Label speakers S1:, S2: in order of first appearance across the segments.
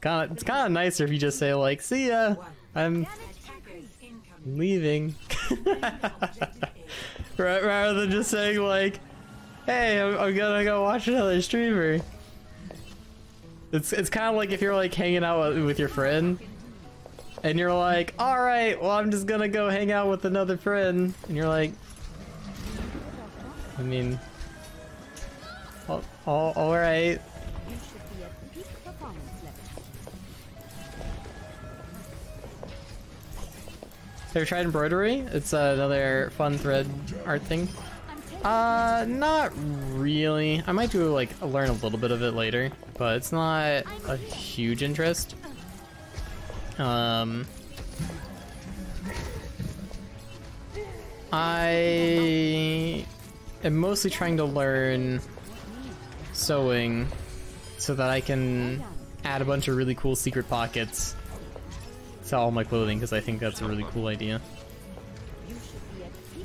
S1: It's kinda nicer if you just say like, see ya, I'm leaving. Rather than just saying like, hey, I'm gonna go watch another streamer. It's kind of like if you're like hanging out with your friend and you're like, all right, well, I'm just gonna go hang out with another friend, and you're like, I mean, all right. Have you tried embroidery? It's another fun thread art thing. Not really. I might do like learn a little bit of it later, but it's not a huge interest. I am mostly trying to learn sewing so that I can add a bunch of really cool secret pockets to all my clothing, because I think that's a really cool idea.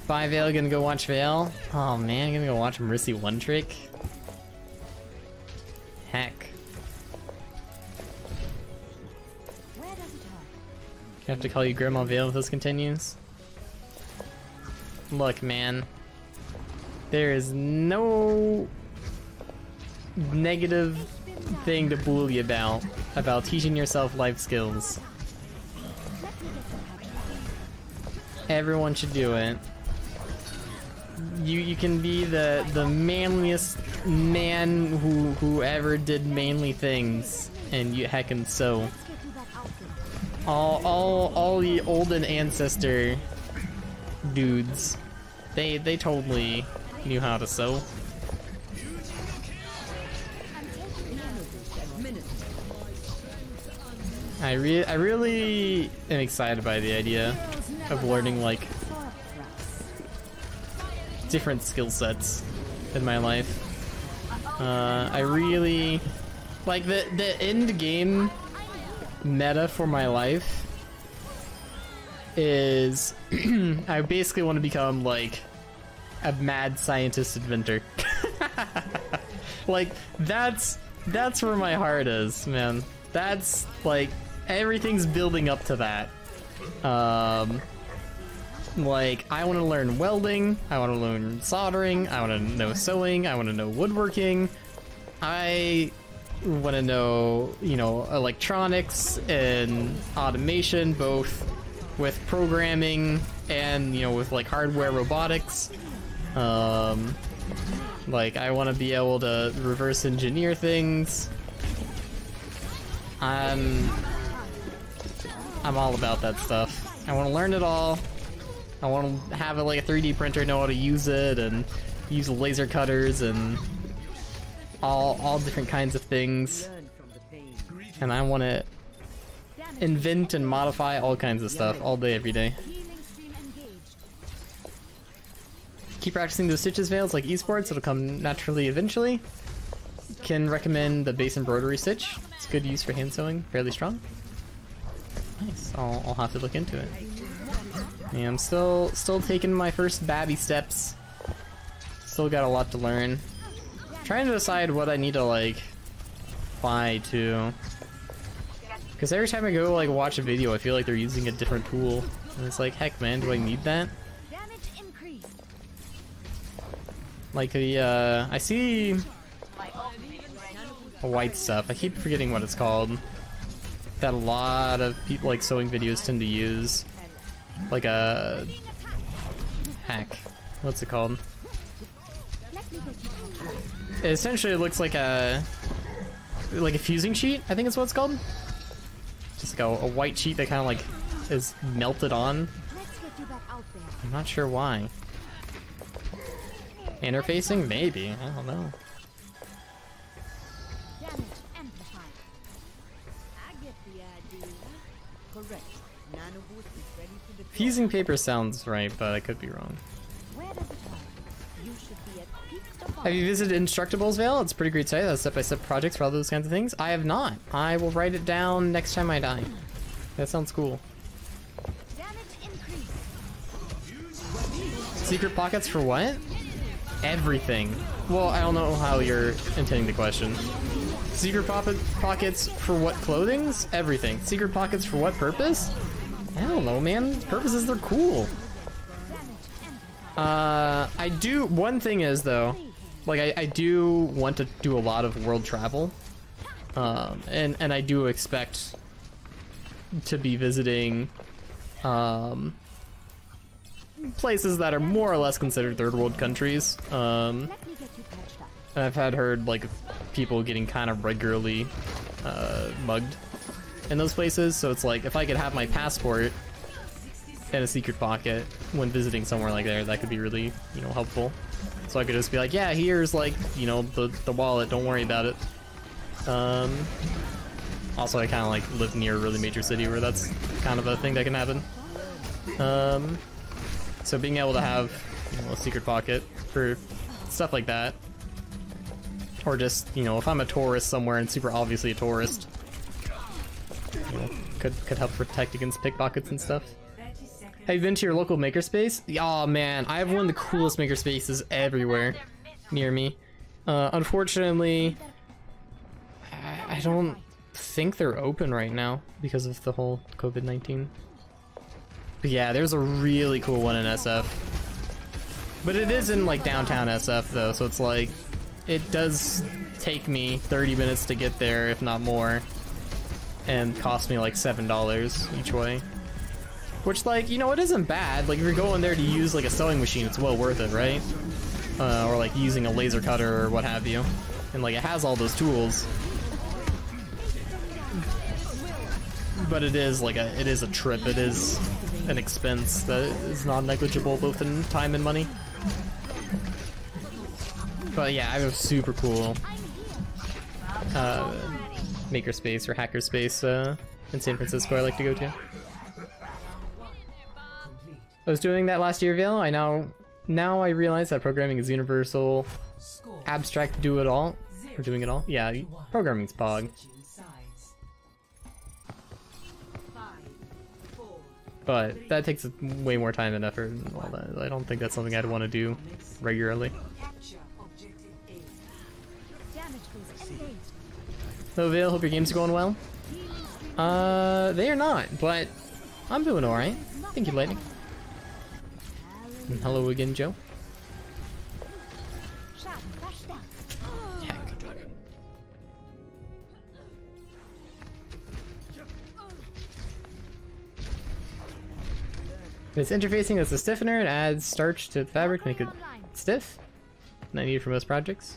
S1: Bye, Vale. Gonna go watch Vale. Oh man, gonna go watch Mercy One Trick. Heck. I have to call you Grandma Vale if this continues. Look, man. There is no negative thing to bully about teaching yourself life skills. Everyone should do it. You can be the manliest man who ever did manly things, and you heckin' sew. All the olden ancestor dudes, they totally knew how to sew. I really am excited by the idea of learning like different skill sets in my life. I really like the end game meta for my life is I basically want to become like a mad scientist inventor. Like that's where my heart is, man. That's like everything's building up to that. Like, I want to learn welding, I want to learn soldering, I want to know sewing, I want to know woodworking, I want to know, you know, electronics and automation, both with programming and, you know, with like hardware robotics. Like, I want to be able to reverse engineer things. I'm all about that stuff. I want to learn it all. I want to have it like a 3D printer, know how to use it, and use laser cutters and all different kinds of things. And I want to invent and modify all kinds of stuff all day, every day. Keep practicing those stitches, Vales, like esports. It'll come naturally eventually. Can recommend the base embroidery stitch. It's good use for hand sewing, fairly strong. Nice. I'll have to look into it. Yeah, I'm still taking my first babby steps. Still got a lot to learn. Trying to decide what I need to like buy too. Because every time I go like watch a video, I feel like they're using a different tool, and it's like, heck, man, do I need that? Like the I see white stuff. I keep forgetting what it's called. That a lot of people like sewing videos tend to use. Like a heck, what's it called? It essentially looks like a fusing sheet. I think it's what it's called. Just like a white sheet that kind of like is melted on. I'm not sure why. Interfacing, maybe. I don't know. Fusing paper sounds right, but I could be wrong. Have you visited Instructables, Vale? It's a pretty great site. That's step-by-step projects for all those kinds of things. I have not. I will write it down next time I die. That sounds cool. Secret pockets for what? Everything. Well, I don't know how you're intending the question. Secret pockets for what clothings? Everything. Secret pockets for what purpose? I don't know, man. Purposes, they're cool. I do, one thing is though, like I do want to do a lot of world travel. And I do expect to be visiting places that are more or less considered third world countries. And I've heard like people getting kind of regularly mugged in those places, so it's like if I could have my passport and a secret pocket when visiting somewhere like there, that could be really, you know, helpful. So I could just be like, yeah, here's like, you know, the wallet, don't worry about it. Also I kind of like live near a really major city where that's kind of a thing that can happen. So being able to have, you know, a secret pocket for stuff like that, or just, you know, if I'm a tourist somewhere and super obviously a tourist, you know, could help protect against pickpockets and stuff. Have you been to your local makerspace? Oh man, I have one of the coolest makerspaces everywhere near me. Unfortunately, I don't think they're open right now because of the whole COVID-19. But yeah, there's a really cool one in SF. But it is in like downtown SF though, so it's like, it does take me 30 minutes to get there, if not more, and cost me like $7 each way. Which, like, you know, it isn't bad. Like, if you're going there to use like a sewing machine, it's well worth it, right? Or like using a laser cutter or what have you. And like, it has all those tools. But it is like it is a trip. It is an expense that is not negligible, both in time and money. But yeah, I have a super cool makerspace or hackerspace in San Francisco I like to go to. I was doing that last year, Vale. Now I realize that programming is universal, abstract, do it all, or doing it all. Yeah, programming's pog. But that takes way more time and effort and all that. I don't think that's something I'd want to do regularly. So Vale, hope your games are going well. They are not, but I'm doing alright. Thank you, Lightning. And hello again, Joe. Yeah, good luck. It's interfacing as a stiffener. It adds starch to the fabric to make it stiff. And I need it for most projects.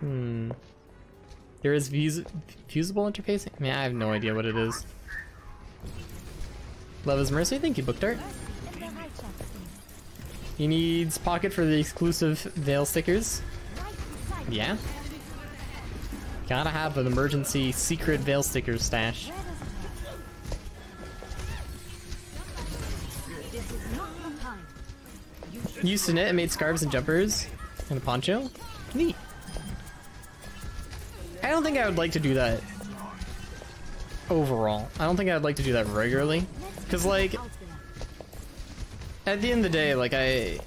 S1: There is fusible interfacing? I mean, I have no idea what it is. Love is Mercy. Thank you, Book Art. He needs pocket for the exclusive Vale stickers. Yeah. Gotta have an emergency secret Vale stickers stash. Used to knit and made scarves and jumpers and a poncho. Neat. I don't think I would like to do that overall. I don't think I'd like to do that regularly. Cause like, at the end of the day, like I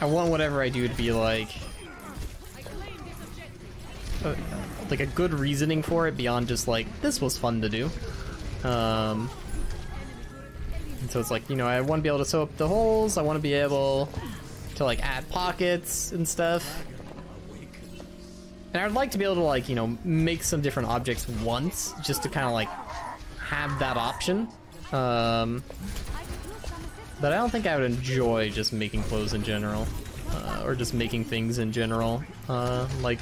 S1: want whatever I do to be like a good reasoning for it beyond just like, this was fun to do. And so it's like, you know, I want to be able to sew up the holes, I want to be able to like add pockets and stuff. And I'd like to be able to like, you know, make some different objects once, just to kind of like have that option. But I don't think I would enjoy just making clothes in general, or just making things in general, like,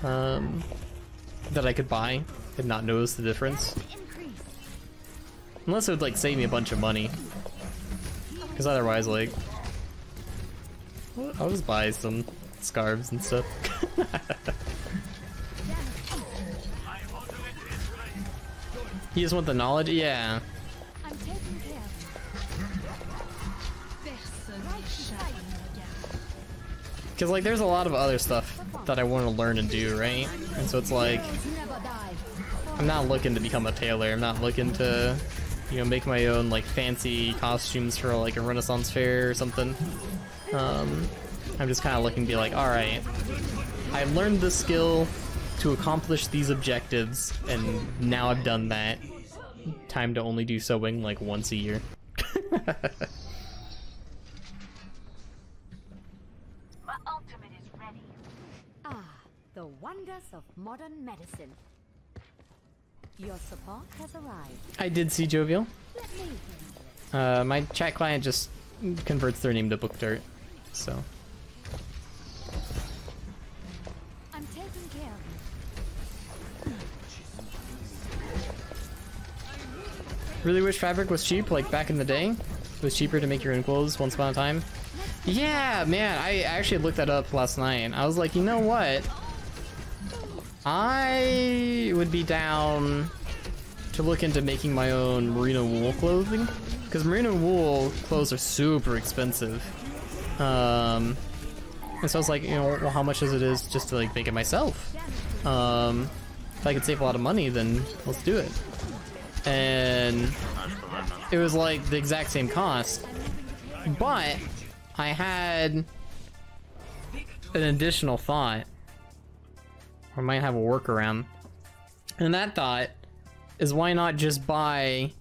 S1: that I could buy and not notice the difference. Unless it would like save me a bunch of money. Because otherwise, like, I'll just buy some scarves and stuff. You just want the knowledge? Yeah. Because like there's a lot of other stuff that I want to learn and do, right? And so it's like, I'm not looking to become a tailor. I'm not looking to, you know, make my own like fancy costumes for like a Renaissance fair or something. I'm just kind of looking to be like, alright, I learned the skill to accomplish these objectives, and now I've done that. Time to only do sewing like once a year.
S2: My ultimate is ready. Ah, the wonders of modern medicine. Your support has arrived.
S1: I did see Jovial.
S2: Let me handle it.
S1: My chat client just converts their name to book dirt, so.
S2: I'm taking care of you.
S1: Really wish fabric was cheap, like back in the day. It was cheaper to make your own clothes once upon a time. Yeah, man, I actually looked that up last night. I was like, you know what? I would be down to look into making my own merino wool clothing, because merino wool clothes are super expensive. And so I was like, you know, well, how much is just to like make it myself? If I could save a lot of money, then let's do it. And it was like the exact same cost, but I had an additional thought. I might have a workaround, and that thought is, why not just buy